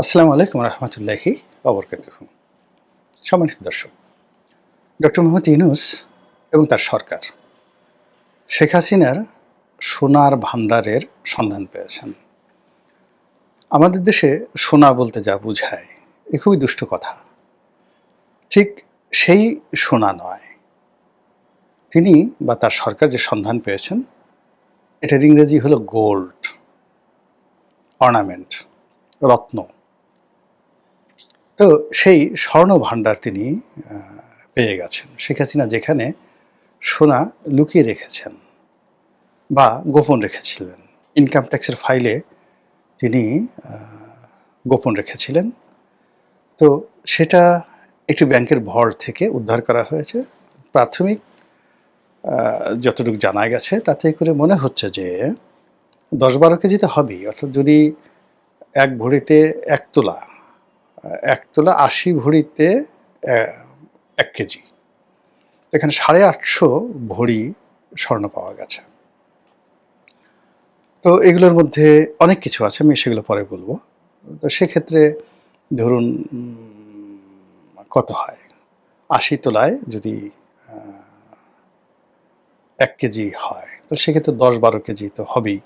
আসসালামু আলাইকুম রহমতুল্লাহি ওবরকাতুহু। সম্মানিত দর্শক, ডক্টর মোহাম্মদ ইউনূস এবং তার সরকার শেখ হাসিনার সোনার ভাণ্ডারের সন্ধান পেয়েছেন। আমাদের দেশে সোনা বলতে যা বুঝায় এ খুবই দুষ্ট কথা। ঠিক সেই সোনা নয়, তিনি বা তার সরকার যে সন্ধান পেয়েছেন এটার ইংরেজি হলো গোল্ড, অর্নামেন্ট, রত্ন। তো সেই স্বর্ণ ভাণ্ডার তিনি পেয়ে গেছেন। শেখ হাসিনা যেখানে সোনা লুকিয়ে রেখেছেন বা গোপন রেখেছিলেন, ইনকাম ট্যাক্সের ফাইলে তিনি গোপন রেখেছিলেন। তো সেটা একটি ব্যাংকের ভল্ট থেকে উদ্ধার করা হয়েছে। প্রাথমিক যতটুকু জানা গেছে তাতে করে মনে হচ্ছে যে 10-12 কেজি তো হবেই। অর্থাৎ যদি এক ভরিতে 1 তোলা, 1 তোলা 80 ভরিতে 1 কেজি, এখানে 850 ভরি স্বর্ণ পাওয়া গেছে। তো এগুলোর মধ্যে অনেক কিছু আছে, আমি সেগুলো পরে বলবো। তো সেক্ষেত্রে ধরুন কত হয়, 80 তোলায় যদি 1 কেজি হয় তো সেক্ষেত্রে 10-12 কেজি তো হবেই।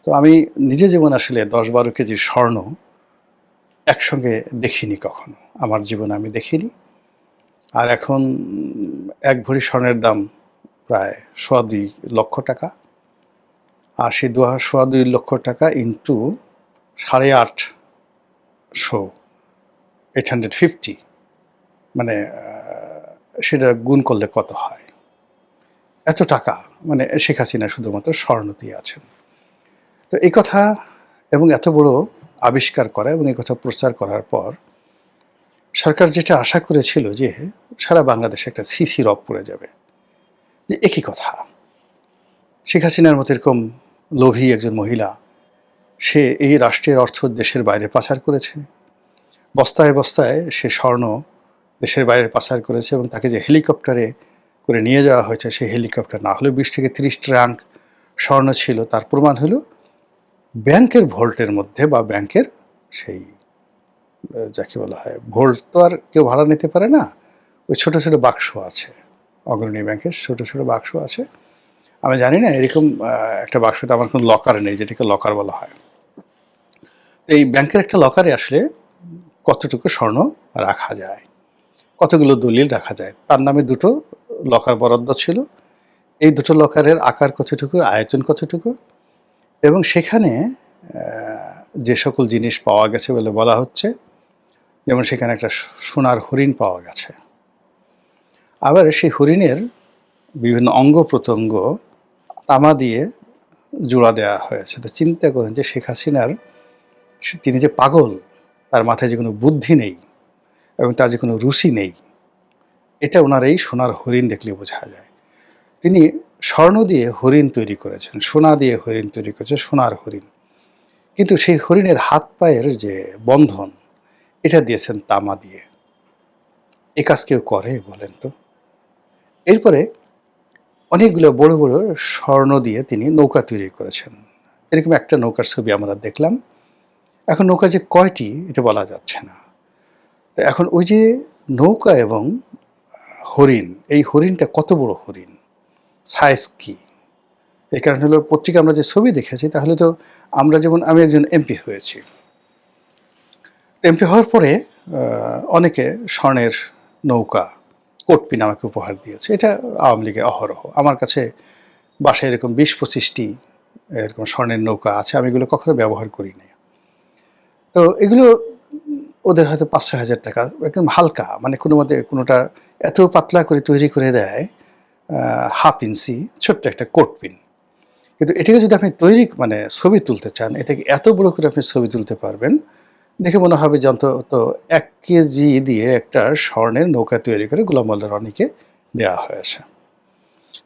তো আমি নিজে যেমন আসলে 10-12 কেজি স্বর্ণ একসঙ্গে দেখিনি কখনো, আমার জীবনে আমি দেখিনি। আর এখন 1 ভরি স্বর্ণের দাম প্রায় 2.25 লক্ষ টাকা। আর সেই 2.25 লক্ষ টাকা ইন্টু 850, মানে সেটা গুণ করলে কত হয়? এত টাকা মানে শেখ হাসিনা শুধুমাত্র স্বর্ণ দিয়ে আছেন। তো এই কথা এবং এত বড় আবিষ্কার করা এবং এই কথা প্রচার করার পর সরকার যেটা আশা করেছিল যে সারা বাংলাদেশে একটা সিসি রব পড়ে যাবে, যে একই কথা। শেখ হাসিনার মতো এরকম লোভী একজন মহিলা, সে এই রাষ্ট্রের অর্থ দেশের বাইরে পাচার করেছে, বস্তায় বস্তায় সে স্বর্ণ দেশের বাইরে পাচার করেছে এবং তাকে যে হেলিকপ্টারে করে নিয়ে যাওয়া হয়েছে, সেই হেলিকপ্টার না হলেও 20 থেকে 30 ট্রাঙ্ক স্বর্ণ ছিল। তার প্রমাণ হলো ব্যাংকের ভল্টের মধ্যে বা ব্যাংকের সেই যাকে বলা হয় ভল্ট, তো আর কেউ ভাড়া নিতে পারে না, ওই ছোটো ছোটো বাক্স আছে, অগ্রণী ব্যাংকের ছোটো ছোটো বাক্স আছে। আমি জানি না এরকম একটা বাক্সতে আমার কোনো লকার নেই, যেটাকে লকার বলা হয়। এই ব্যাংকের একটা লকারে আসলে কতটুকু স্বর্ণ রাখা যায়, কতগুলো দলিল রাখা যায়, তার নামে 2টো লকার বরাদ্দ ছিল। এই 2টো লকারের আকার কতটুকু, আয়তন কতটুকু, এবং সেখানে যে সকল জিনিস পাওয়া গেছে বলে বলা হচ্ছে, যেমন সেখানে একটা সোনার হরিণ পাওয়া গেছে। আবার সেই হরিণের বিভিন্ন অঙ্গ প্রত্যঙ্গ তামা দিয়ে জোড়া দেওয়া হয়েছে। তো চিন্তা করেন যে শেখ হাসিনার, তিনি যে পাগল, তার মাথায় যে কোনো বুদ্ধি নেই এবং তার যে কোনো রুচি নেই, এটা ওনার এই সোনার হরিণ দেখলে বোঝা যায়। তিনি স্বর্ণ দিয়ে হরিণ তৈরি করেছেন, সোনা দিয়ে হরিণ তৈরি করেছেন, সোনার হরিণ, কিন্তু সেই হরিণের হাত পায়ের যে বন্ধন এটা দিয়েছেন তামা দিয়ে। এ কাজ কেউ করে বলেন তো? এরপরে অনেকগুলো বড় বড় স্বর্ণ দিয়ে তিনি নৌকা তৈরি করেছেন। এরকম একটা নৌকার ছবি আমরা দেখলাম। এখন নৌকা যে কয়টি এটা বলা যাচ্ছে না। তো এখন ওই যে নৌকা এবং হরিণ, এই হরিণটা কত বড় হরিণ, সাইজ কি? এই কারণ হলো পত্রিকা আমরা যে ছবি দেখেছি, তাহলে তো আমরা যেমন, আমি একজন এমপি হয়েছি, এমপি হওয়ার পরে অনেকে স্বর্ণের নৌকা, কোটপিন আমাকে উপহার দিয়েছে। এটা আওয়ামী লীগে অহরহ। আমার কাছে বাসায় এরকম 20-25টি এরকম স্বর্ণের নৌকা আছে, আমি এগুলো কখনো ব্যবহার করি না। তো এগুলো ওদের হয়তো 5-6 হাজার টাকা, একদম হালকা, মানে কোনো মতে কোনোটা এত পাতলা করে তৈরি করে দেয়, 1/2 ইঞ্চি ছোট্ট একটা কোটপিন। কিন্তু এটাকে যদি আপনি তৈরি মানে ছবি তুলতে চান, এটাকে এত বড় করে আপনি ছবি তুলতে পারবেন, দেখে মনে হবে যে অন্তত 1 কেজি দিয়ে একটা স্বর্ণের নৌকা তৈরি করে গোলাম মোল্লা রনিকে দেওয়া হয়েছে।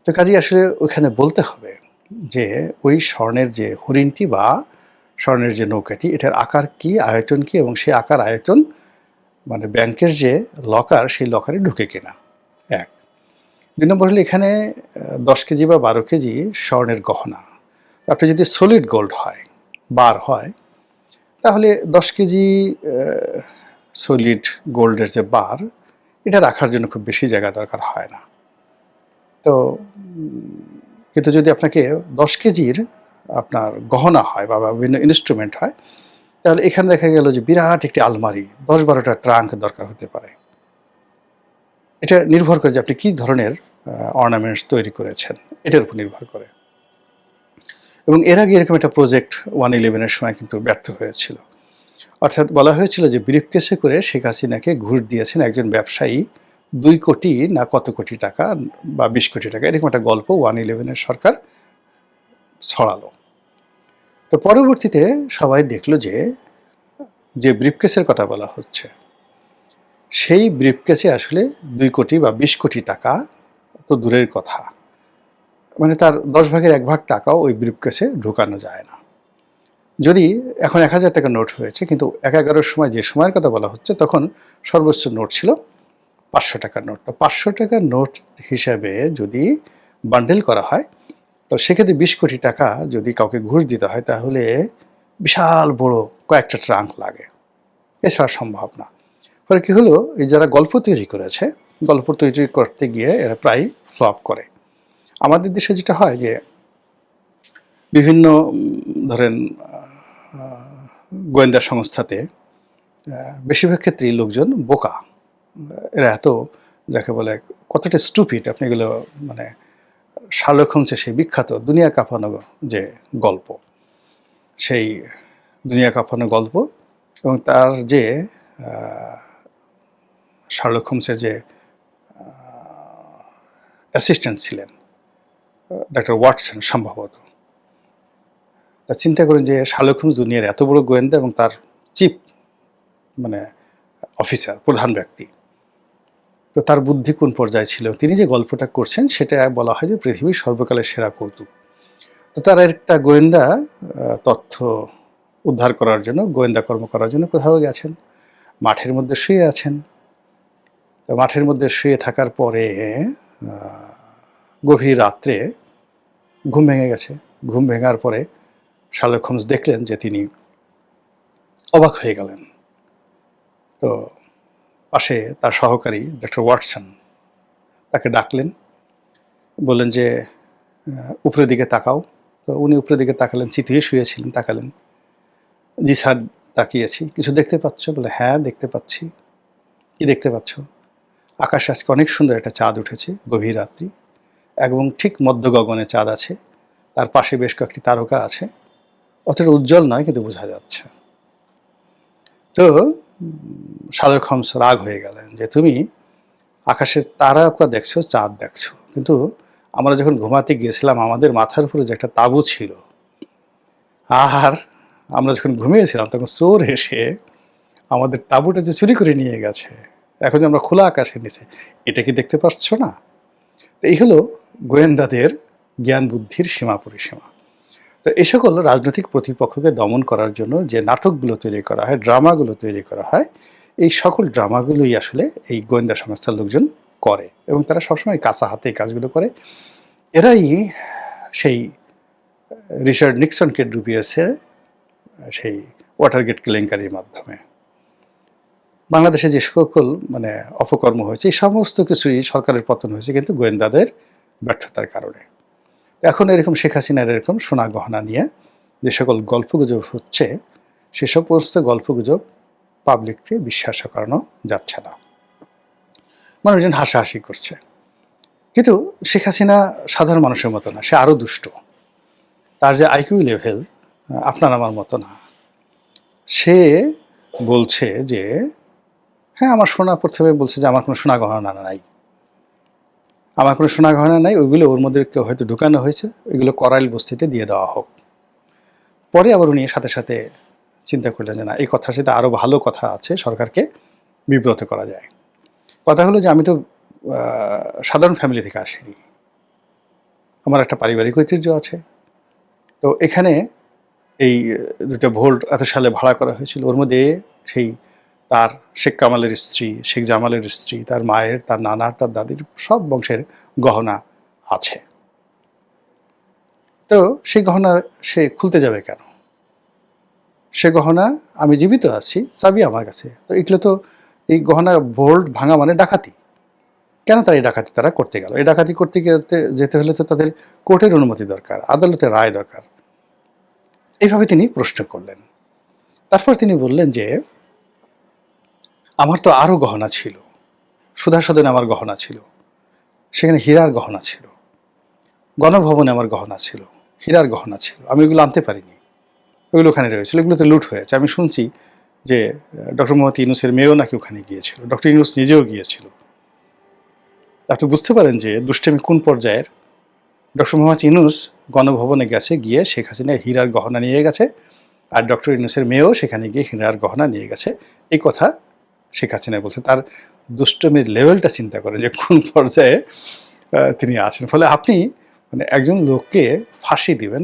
তো কাজেই আসলে ওখানে বলতে হবে যে ওই স্বর্ণের যে হরিণটি বা স্বর্ণের যে নৌকাটি, এটার আকার কি, আয়তন কি, এবং সেই আকার আয়তন মানে ব্যাংকের যে লকার, সেই লকারে ঢুকে কিনা। 1 2 নম্বর হলো এখানে 10 কেজি বা 12 কেজি স্বর্ণের গহনা। আপনি যদি সলিড গোল্ড হয়, বার হয়, তাহলে 10 কেজি সলিড গোল্ডের যে বার, এটা রাখার জন্য খুব বেশি জায়গা দরকার হয় না। তো কিন্তু যদি আপনাকে 10 কেজির আপনার গহনা হয় বা বিভিন্ন ইনস্ট্রুমেন্ট হয়, তাহলে এখানে দেখা গেল যে বিরাট একটি আলমারি, 10-12টা ট্রাঙ্ক দরকার হতে পারে। এটা নির্ভর করে যে আপনি কী ধরনের অর্নামেন্টস তৈরি করেছেন, এটার উপর নির্ভর করে। এবং এর আগে এরকম একটা প্রজেক্ট 111-এর সময় কিন্তু ব্যর্থ হয়েছিল। অর্থাৎ বলা হয়েছিল যে ব্রিফকেসে করে শেখ হাসিনাকে ঘুষ দিয়েছেন একজন ব্যবসায়ী 2 কোটি না কত কোটি টাকা বা 20 কোটি টাকা, এরকম একটা গল্প 111-এর সরকার ছড়ালো। তো পরবর্তীতে সবাই দেখলো যে ব্রিফকেসের কথা বলা হচ্ছে, সেই ব্রিফকেসে আসলে 2 কোটি বা 20 কোটি টাকা তো দূরের কথা, মানে তার 10 ভাগের 1 ভাগ টাকাও ওই ব্রিফকেসে ঢোকানো যায় না। যদি এখন 1000 টাকার নোট হয়েছে, কিন্তু 11-এর সময় যে সময়ের কথা বলা হচ্ছে তখন সর্বোচ্চ নোট ছিল 500 টাকার নোট। তো 500 টাকার নোট হিসাবে যদি বান্ডেল করা হয়, তো সেক্ষেত্রে 20 কোটি টাকা যদি কাউকে ঘুষ দিতে হয়, তাহলে বিশাল বড় কয়েকটা ট্রাঙ্ক লাগে, এছাড়া সম্ভব না। ফলে কী হলো, এই যারা গল্প তৈরি করেছে, গল্প তৈরি করতে গিয়ে এরা প্রায় ফ্লপ করে। আমাদের দেশে যেটা হয় যে বিভিন্ন ধরেন গোয়েন্দা সংস্থাতে বেশিরভাগ ক্ষেত্রেই লোকজন বোকা, এরা এত যাকে বলে কতটা স্টুপিড, আপনি এগুলো মানে শার্লক হোমসের সেই বিখ্যাত দুনিয়া কাঁপানো যে গল্প, সেই দুনিয়া কাঁপানো গল্প, এবং তার যে শার্লক হোমসের যে অ্যাসিস্ট্যান্ট ছিলেন ডক্টর ওয়াটসন সম্ভবত, তা চিন্তা করেন যে শার্লক হোমস দুনিয়ার এত বড় গোয়েন্দা এবং তার চিফ মানে অফিসার, প্রধান ব্যক্তি, তো তার বুদ্ধি কোন পর্যায়ে ছিল। তিনি যে গল্পটা করছেন সেটা বলা হয় যে পৃথিবীর সর্বকালের সেরা কৌতুক। তো তার একটা গোয়েন্দা তথ্য উদ্ধার করার জন্য, গোয়েন্দা কর্ম করার জন্য কোথাও গেছেন, মাঠের মধ্যে শুয়ে আছেন। তো মাঠের মধ্যে শুয়ে থাকার পরে গভীর রাত্রে ঘুম ভেঙে গেছে। ঘুম ভেঙার পরে শার্লক হোমস দেখলেন যে তিনি অবাক হয়ে গেলেন। তো পাশে তার সহকারী ডক্টর ওয়াটসন তাকে ডাকলেন, বললেন যে উপরের দিকে তাকাও। তো উনি উপরের দিকে তাকালেন, চিতিয়ে শুয়েছিলেন, তাকালেন। জি স্যার, তাকিয়েছি। কিছু দেখতে পাচ্ছ? বলে হ্যাঁ দেখতে পাচ্ছি। কি দেখতে পাচ্ছ? আকাশে আজকে অনেক সুন্দর একটা চাঁদ উঠেছে, গভীর রাত্রি, এবং ঠিক মধ্য গগনে চাঁদ আছে, তার পাশে বেশ কয়েকটি তারকা আছে, অতটা উজ্জ্বল নয় কিন্তু বোঝা যাচ্ছে। তো শার্লক হোমস রাগ হয়ে গেলেন যে তুমি আকাশের তারকা দেখছো, চাঁদ দেখছো, কিন্তু আমরা যখন ঘুমাতে গিয়েছিলাম আমাদের মাথার উপরে যে একটা তাঁবু ছিল, আর আমরা যখন ঘুমিয়েছিলাম তখন চোর এসে আমাদের তাঁবুটা যে চুরি করে নিয়ে গেছে, এখন যে আমরা খোলা আকাশের নিচে, এটা কি দেখতে পাচ্ছ না? তো এই হলো গোয়েন্দাদের জ্ঞান বুদ্ধির সীমা পরিসীমা। তো এই সকল রাজনৈতিক প্রতিপক্ষকে দমন করার জন্য যে নাটকগুলো তৈরি করা হয়, ড্রামাগুলো তৈরি করা হয়, এই সকল ড্রামাগুলোই আসলে এই গোয়েন্দা সংস্থার লোকজন করে, এবং তারা সবসময় কাঁচা হাতে এই কাজগুলো করে। এরাই সেই রিচার্ড নিক্সনকে ডুবিয়েছে সেই ওয়াটারগেট কেলেঙ্কারির মাধ্যমে। বাংলাদেশে যে সকল মানে অপকর্ম হয়েছে, এই সমস্ত কিছুই সরকারের পতন হয়েছে কিন্তু গোয়েন্দাদের ব্যর্থতার কারণে। এখন এরকম শেখ হাসিনার এরকম সোনা গহনা নিয়ে যে সকল গল্পগুজব হচ্ছে, সে সমস্ত গল্পগুজব পাবলিককে বিশ্বাস করানো যাচ্ছে না। মানুষজন হাসাহাসি করছে, কিন্তু শেখ হাসিনা সাধারণ মানুষের মতো না, সে আরও দুষ্ট। তার যে আইকিউ লেভেল আপনার আমার মতো না। সে বলছে যে হ্যাঁ আমার সোনা, প্রথমে বলছে যে আমার কোনো সোনা গহনা নাই, আমার কোনো সোনা গহনা নাই, ওইগুলো ওর মধ্যে কেউ হয়তো ঢুকানো হয়েছে, ওইগুলো করাইল বস্তিতে দিয়ে দেওয়া হোক। পরে আবার উনি সাথে সাথে চিন্তা করলেন যে না, এই কথার সাথে আরও ভালো কথা আছে, সরকারকে বিব্রত করা যায়। কথা হলো যে আমি তো সাধারণ ফ্যামিলি থেকে আসিনি, আমার একটা পারিবারিক ঐতিহ্য আছে। তো এখানে এই দুটো ভোল্ট এত সালে ভাড়া করা হয়েছিল, ওর মধ্যে সেই তার শেখ কামালের স্ত্রী, শেখ জামালের স্ত্রী, তার মায়ের, তার নানার, তার দাদির সব বংশের গহনা আছে। তো সেই গহনা সে খুলতে যাবে কেন? সে গহনা আমি জীবিত আছি, চাবি আমার কাছে। তো এগুলো তো এই গহনা ভোল্ট ভাঙা মানে ডাকাতি। কেন তারা এই ডাকাতি তারা করতে গেল? এই ডাকাতি করতে যেতে হলে তো তাদের কোর্টের অনুমতি দরকার, আদালতের রায় দরকার। এইভাবে তিনি প্রশ্ন করলেন। তারপর তিনি বললেন যে আমার তো আরো গহনা ছিল, সুধা সদনে আমার গহনা ছিল, সেখানে হীরার গহনা ছিল, গণভবনে আমার গহনা ছিল, হীরার গহনা ছিল, আমি ওগুলো আনতে পারিনি, ওইগুলো ওখানে রয়েছিল, এগুলোতে লুট হয়েছে। আমি শুনছি যে ডক্টর মোহাম্মদ ইউনূসের মেয়েও নাকি ওখানে গিয়েছিল, ডক্টর ইউনূস নিজেও গিয়েছিল। আপনি বুঝতে পারেন যে দুষ্টামি কোন পর্যায়ের। ডক্টর মোহাম্মদ ইউনূস গণভবনে গেছে, গিয়ে শেখ হাসিনা হীরার গহনা নিয়ে গেছে, আর ডক্টর ইউনূসের মেয়েও সেখানে গিয়ে হীরার গহনা নিয়ে গেছে। এই কথা শেখ হাসিনা বলছে। তার দুষ্টমির লেভেলটা চিন্তা করেন যে কোন পর্যায়ে তিনি আছেন। ফলে আপনি মানে একজন লোককে ফাঁসি দিবেন,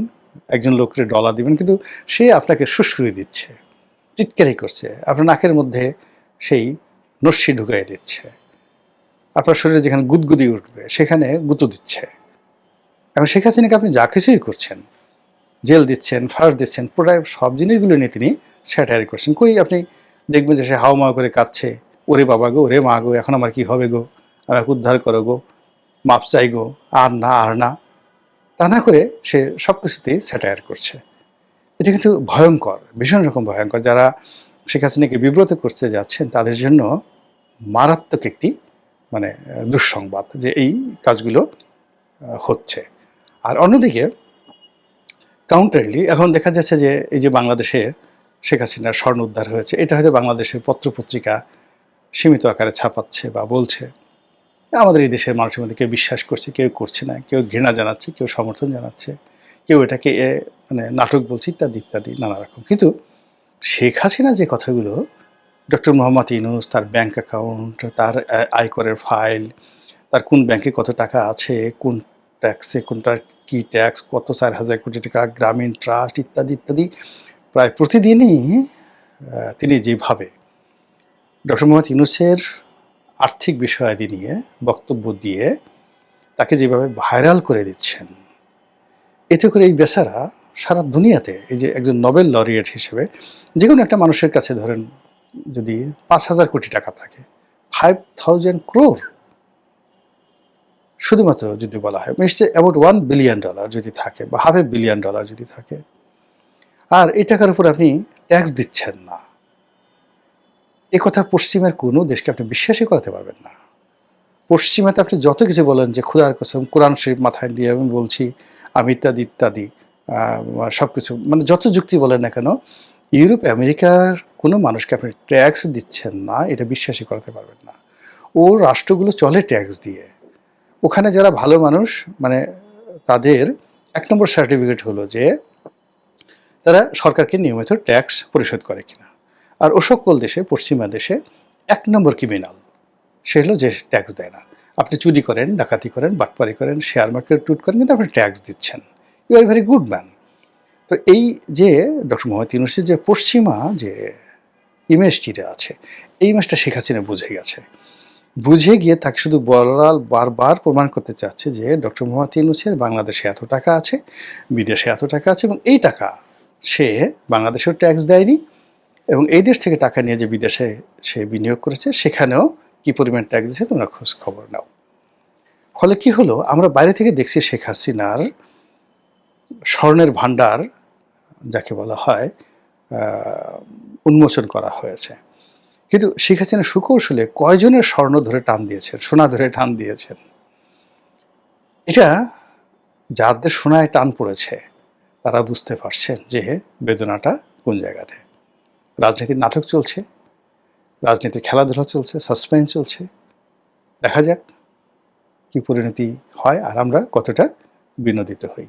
একজন লোককে ডলা দিবেন, কিন্তু সে আপনাকে সুশ্রুই দিচ্ছে, টিটকারি করছে, আপনার নাকের মধ্যে সেই নস্যি ঢুকাই দিচ্ছে, আপনার শরীরে যেখানে গুদগুদি উঠবে সেখানে গুঁতো দিচ্ছে। এখন শেখ হাসিনাকে আপনি যা কিছুই করছেন, জেল দিচ্ছেন, ফাঁস দিচ্ছেন, প্রায় সব জিনিসগুলো নিয়ে তিনি স্যাটায়ার করছেন। কই আপনি দেখবেন যে সে হাওয়া করে কাঁদছে, ওরে বাবা গো, ওরে মা গো, এখন আমার কি হবে গো, আমাকে উদ্ধার করো গো, মাপ চাই গো, আর না আর না। তা না করে সে সব কিছুতেই স্যাটায়ার করছে। এটা কিন্তু ভয়ঙ্কর, ভীষণ রকম ভয়ঙ্কর। যারা শেখ হাসিনাকে বিব্রত করতে যাচ্ছেন তাদের জন্য মারাত্মক একটি মানে দুঃসংবাদ যে এই কাজগুলো হচ্ছে। আর অন্যদিকে কাউন্টারলি এখন দেখা যাচ্ছে যে এই যে বাংলাদেশে শেখ হাসিনার স্বর্ণ উদ্ধার হয়েছে, এটা হয়তো বাংলাদেশের পত্রপত্রিকা সীমিত আকারে ছাপাচ্ছে বা বলছে। আমাদের এই দেশের মানুষের মধ্যে কেউ বিশ্বাস করছে, কেউ করছে না, কেউ ঘৃণা জানাচ্ছে, কেউ সমর্থন জানাচ্ছে, কেউ এটাকে মানে নাটক বলছে, ইত্যাদি ইত্যাদি নানা রকম। কিন্তু শেখ হাসিনা যে কথাগুলো, ডক্টর মোহাম্মদ ইউনূস, তার ব্যাংক অ্যাকাউন্ট, তার আয়করের ফাইল, তার কোন ব্যাংকে কত টাকা আছে, কোন ট্যাক্সে কোনটা কি ট্যাক্স, কত 4,000 কোটি টাকা গ্রামীণ ট্রাস্ট, ইত্যাদি ইত্যাদি, প্রায় প্রতিদিনই তিনি যেভাবে ডক্টর মোহাম্মদ ইউনূসের আর্থিক বিষয়াদি নিয়ে বক্তব্য দিয়ে তাকে যেভাবে ভাইরাল করে দিচ্ছেন, এতে করে এই বেচারা সারা দুনিয়াতে, এই যে একজন নোবেল লরিয়েট হিসেবে যে কোনো একটা মানুষের কাছে ধরেন যদি 5,000 কোটি টাকা থাকে, 5,000 crore শুধুমাত্র যদি বলা হয়, নিশ্চয়ই অ্যাবাউট $1 বিলিয়ন যদি থাকে বা $500 বিলিয়ন যদি থাকে, আর এই টাকার উপর আপনি ট্যাক্স দিচ্ছেন না, এ কথা পশ্চিমের কোনো দেশকে আপনি বিশ্বাসই করাতে পারবেন না। পশ্চিমাতে আপনি যত কিছু বলেন যে খোদার কসম, কোরআন শরীফ মাথায় দিয়ে আমি বলছি, আমি ইত্যাদি ইত্যাদি সব কিছু মানে যত যুক্তি বলেন না কেন, ইউরোপ আমেরিকার কোনো মানুষকে আপনি ট্যাক্স দিচ্ছেন না, এটা বিশ্বাসই করাতে পারবেন না। ও রাষ্ট্রগুলো চলে ট্যাক্স দিয়ে। ওখানে যারা ভালো মানুষ মানে তাদের 1 নম্বর সার্টিফিকেট হলো যে তারা সরকারকে নিয়মিত ট্যাক্স পরিশোধ করে কিনা। আর ও সকল দেশে, পশ্চিমা দেশে 1 নম্বর ক্রিমিনাল সে হলো যে ট্যাক্স দেয় না। আপনি চুরি করেন, ডাকাতি করেন, বাটপারি করেন, শেয়ার মার্কেট লুট করেন, কিন্তু আপনি ট্যাক্স দিচ্ছেন, you are very good man. তো এই যে ডক্টর মোহাম্মদ ইউনূসের যে পশ্চিমা যে ইমেজটিতে আছে, এই ইমেজটা শেখ হাসিনা বুঝে গেছে। বুঝে গিয়ে তাকে শুধু বারবার প্রমাণ করতে চাচ্ছে যে ডক্টর মোহাম্মদ ইউনূসের বাংলাদেশে এত টাকা আছে, বিদেশে এত টাকা আছে, এবং এই টাকা সে বাংলাদেশেও ট্যাক্স দেয়নি, এবং এই দেশ থেকে টাকা নিয়ে যে বিদেশে সে বিনিয়োগ করেছে সেখানেও কি পরিমাণ ট্যাক্স দিয়েছে তোমরা খোঁজ খবর নাও। ফলে কি হলো, আমরা বাইরে থেকে দেখছি শেখ হাসিনার স্বর্ণের ভাণ্ডার যাকে বলা হয় উন্মোচন করা হয়েছে, কিন্তু শেখ হাসিনা সুকৌশলে কয়জনের স্বর্ণ ধরে টান দিয়েছেন, সোনা ধরে টান দিয়েছেন। এটা যাদের সোনায় টান পড়েছে তারা বুঝতে পারছেন যে বেদনাটা কোন জায়গাতে। রাজনীতির নাটক চলছে, রাজনীতির খেলাধুলা চলছে, সাসপেন্স চলছে। দেখা যাক কি পরিণতি হয় আর আমরা কতটা বিনোদিত হই।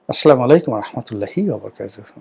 আসসালামু আলাইকুম ওয়া রাহমাতুল্লাহি ওয়া বারাকাতুহু।